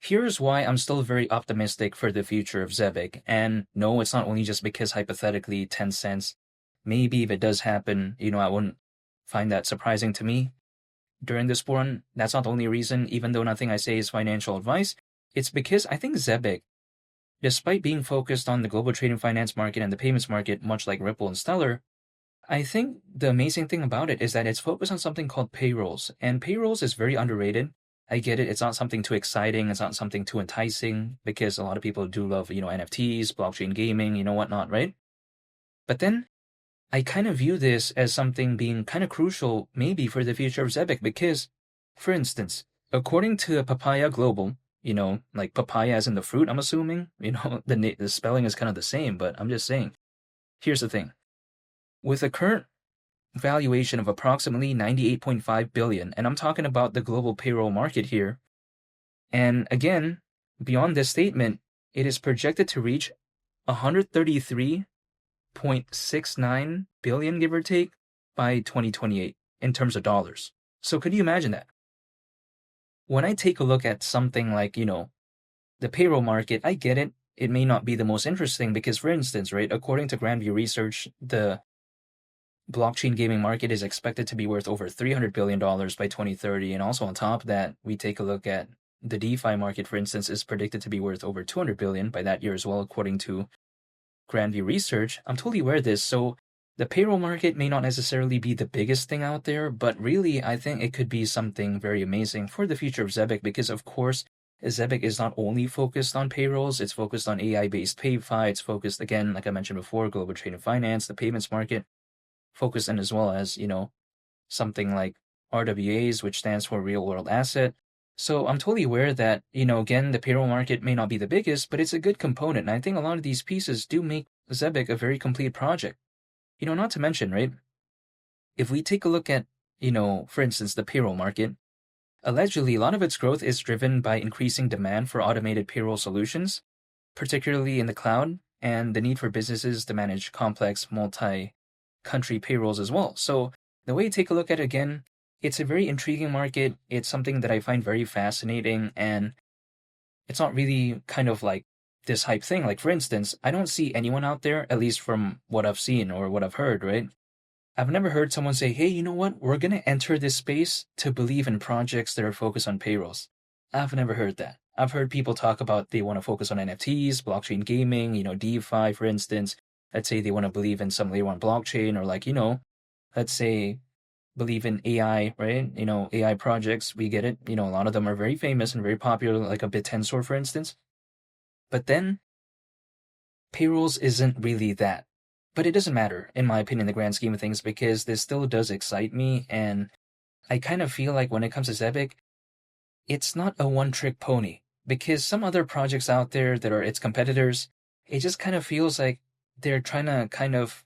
Here's why I'm still very optimistic for the future of Zebec. And no, it's not only just because hypothetically 10 cents, maybe if it does happen, I wouldn't find that surprising to me. During this run, that's not the only reason, even though nothing I say is financial advice. It's because I think Zebec, despite being focused on the global trading finance market and the payments market, much like Ripple and Stellar, I think the amazing thing about it is that it's focused on something called payrolls. And payrolls is very underrated. I get it. It's not something too exciting. It's not something too enticing because a lot of people do love, NFTs, blockchain gaming, whatnot, right? But then I kind of view this as something being kind of crucial maybe for the future of Zebec because, for instance, according to Papaya Global, like papaya as in the fruit, I'm assuming, the spelling is kind of the same, but I'm just saying. Here's the thing. With a current valuation of approximately 98.5 billion, and I'm talking about the global payroll market here, and again, beyond this statement, it is projected to reach 133.69 billion, give or take, by 2028 in terms of dollars. So could you imagine that? When I take a look at something like, the payroll market, I get it. It may not be the most interesting because, for instance, right, according to Grandview Research, the blockchain gaming market is expected to be worth over $300 billion by 2030. And also on top of that, we take a look at the DeFi market, for instance, is predicted to be worth over 200 billion by that year as well, according to Grandview Research. I'm totally aware of this. So the payroll market may not necessarily be the biggest thing out there, but really, I think it could be something very amazing for the future of Zebec because, of course, Zebec is not only focused on payrolls, it's focused on AI-based PayFi, it's focused, again, like I mentioned before, global trade and finance, the payments market, focused in as well as, something like RWAs, which stands for real world asset. So I'm totally aware that, again, the payroll market may not be the biggest, but it's a good component. And I think a lot of these pieces do make Zebec a very complete project. Not to mention, right? If we take a look at, for instance, the payroll market, allegedly a lot of its growth is driven by increasing demand for automated payroll solutions, particularly in the cloud, and the need for businesses to manage complex multi-country payrolls as well. So the way you take a look at it again, it's a very intriguing market. It's something that I find very fascinating, and it's not really kind of like this hype thing. Like, for instance, I don't see anyone out there, at least from what I've seen or what I've heard, right? I've never heard someone say, hey, you know what? We're going to enter this space to believe in projects that are focused on payrolls. I've never heard that. I've heard people talk about they want to focus on NFTs, blockchain gaming, DeFi, for instance. Let's say they want to believe in some layer one blockchain or let's say believe in AI, right? AI projects, we get it. A lot of them are very famous and very popular, like a BitTensor, for instance. But then payrolls isn't really that. But it doesn't matter, in my opinion, in the grand scheme of things, because this still does excite me. And I kind of feel like when it comes to Zebec, it's not a one-trick pony. Because some other projects out there that are its competitors, it just kind of feels like they're trying to kind of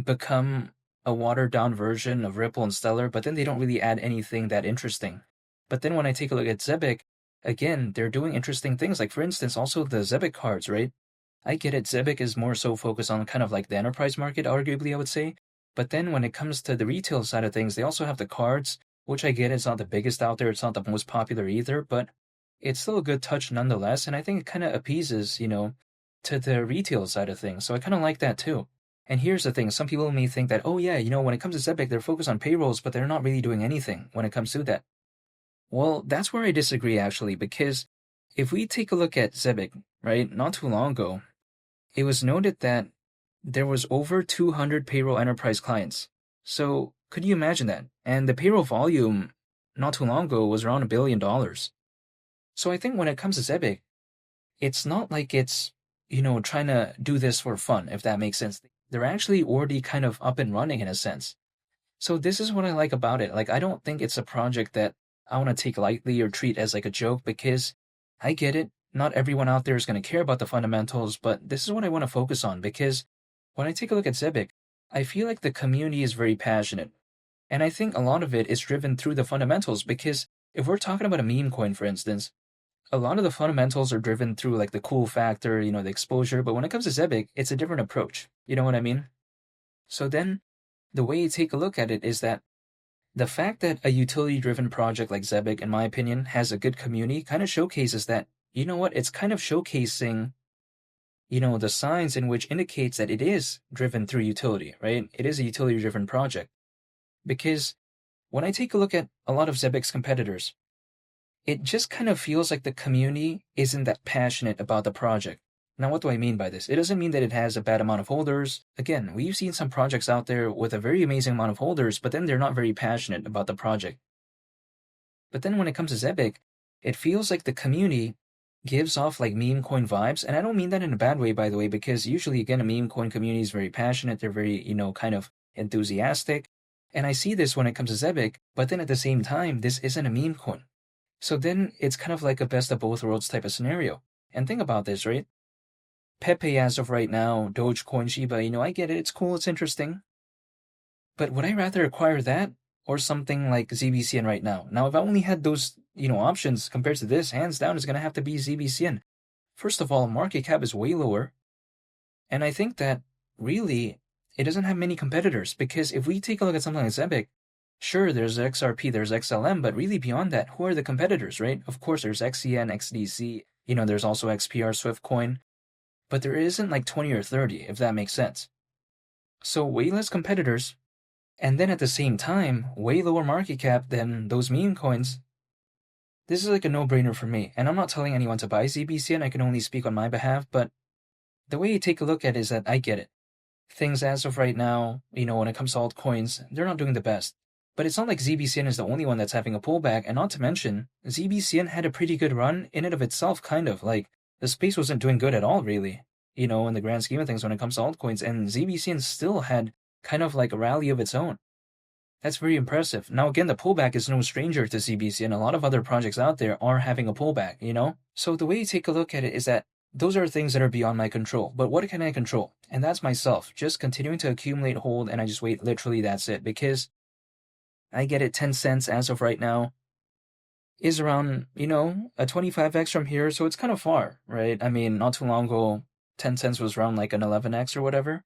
become a watered-down version of Ripple and Stellar, but then they don't really add anything that interesting. But then when I take a look at Zebec, again, they're doing interesting things. Like, for instance, also the Zebec cards, right? I get it. Zebec is more so focused on kind of like the enterprise market, arguably, I would say. But then when it comes to the retail side of things, they also have the cards, which I get it's not the biggest out there. It's not the most popular either, but it's still a good touch nonetheless. And I think it kind of appeases, to the retail side of things. So I kind of like that too. And here's the thing. Some people may think that, oh yeah, when it comes to Zebec, they're focused on payrolls, but they're not really doing anything when it comes to that. Well, that's where I disagree actually, because if we take a look at Zebec, right, not too long ago, it was noted that there was over 200 payroll enterprise clients. So could you imagine that? And the payroll volume not too long ago was around $1 billion. So I think when it comes to Zebec, it's not like it's, trying to do this for fun, if that makes sense. They're actually already kind of up and running in a sense. So this is what I like about it. Like, I don't think it's a project that I want to take lightly or treat as like a joke because I get it. Not everyone out there is going to care about the fundamentals, but this is what I want to focus on because when I take a look at Zebec, I feel like the community is very passionate. And I think a lot of it is driven through the fundamentals because if we're talking about a meme coin, for instance, a lot of the fundamentals are driven through like the cool factor, the exposure. But when it comes to Zebec, it's a different approach. You know what I mean? So then the way you take a look at it is that The fact that a utility-driven project like Zebec, in my opinion, has a good community kind of showcases that, you know what, it's kind of showcasing, the signs in which indicates that it is driven through utility, right? It is a utility-driven project. Because when I take a look at a lot of Zebec's competitors, it just kind of feels like the community isn't that passionate about the project. Now, what do I mean by this? It doesn't mean that it has a bad amount of holders. Again, we've seen some projects out there with a very amazing amount of holders, but then they're not very passionate about the project. But then when it comes to Zebec, it feels like the community gives off like meme coin vibes. And I don't mean that in a bad way, by the way, because usually, again, a meme coin community is very passionate. They're very, kind of enthusiastic. And I see this when it comes to Zebec, but then at the same time, this isn't a meme coin. So then it's kind of like a best of both worlds type of scenario. And think about this, right? Pepe as of right now, Dogecoin, Shiba, I get it, it's cool, it's interesting. But would I rather acquire that or something like ZBCN right now? Now, if I only had those, options compared to this, hands down, it's going to have to be ZBCN. First of all, market cap is way lower. And I think that really it doesn't have many competitors because if we take a look at something like Zebec, sure, there's XRP, there's XLM, but really beyond that, who are the competitors, right? Of course, there's XCN, XDC, there's also XPR, Swiftcoin, but there isn't like 20 or 30, if that makes sense. So way less competitors, and then at the same time, way lower market cap than those meme coins. This is like a no-brainer for me, and I'm not telling anyone to buy ZBCN, I can only speak on my behalf, but the way you take a look at it is that I get it. Things as of right now, when it comes to altcoins, they're not doing the best. But it's not like ZBCN is the only one that's having a pullback, and not to mention, ZBCN had a pretty good run in and of itself, kind of. Like, the space wasn't doing good at all, really, in the grand scheme of things when it comes to altcoins, and ZBCN still had kind of like a rally of its own. That's very impressive. Now, again, the pullback is no stranger to ZBCN. A lot of other projects out there are having a pullback, So the way you take a look at it is that those are things that are beyond my control. But what can I control? And that's myself, just continuing to accumulate hold, and I just wait. Literally, that's it. Because I get it, 10 cents as of right now is around, a 25x from here, so it's kind of far, right? I mean, not too long ago, 10 cents was around like an 11x or whatever.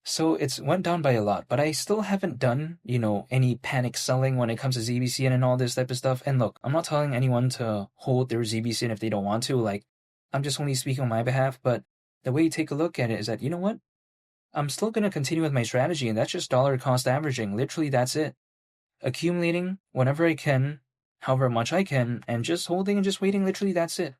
So it's went down by a lot, but I still haven't done, any panic selling when it comes to ZBCN and all this type of stuff. And look, I'm not telling anyone to hold their ZBCN if they don't want to. Like, I'm just only speaking on my behalf, but the way you take a look at it is that, you know what? I'm still going to continue with my strategy, and that's just dollar cost averaging. Literally, that's it. Accumulating whenever I can, however much I can, and just holding and just waiting. Literally, that's it.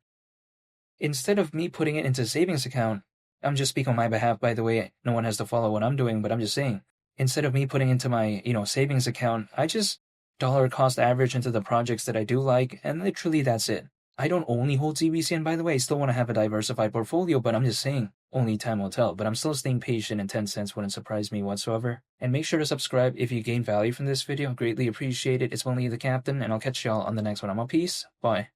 Instead of me putting it into a savings account, I'm just speaking on my behalf, by the way. No one has to follow what I'm doing, but I'm just saying. Instead of me putting into my, savings account, I just dollar cost average into the projects that I do like, and literally that's it. I don't only hold ZBCN, by the way. I still want to have a diversified portfolio, but I'm just saying, only time will tell. But I'm still staying patient, and 10 cents wouldn't surprise me whatsoever. And make sure to subscribe if you gain value from this video. Greatly appreciate it. It's only the captain, and I'll catch y'all on the next one. I'm out. Peace. Bye.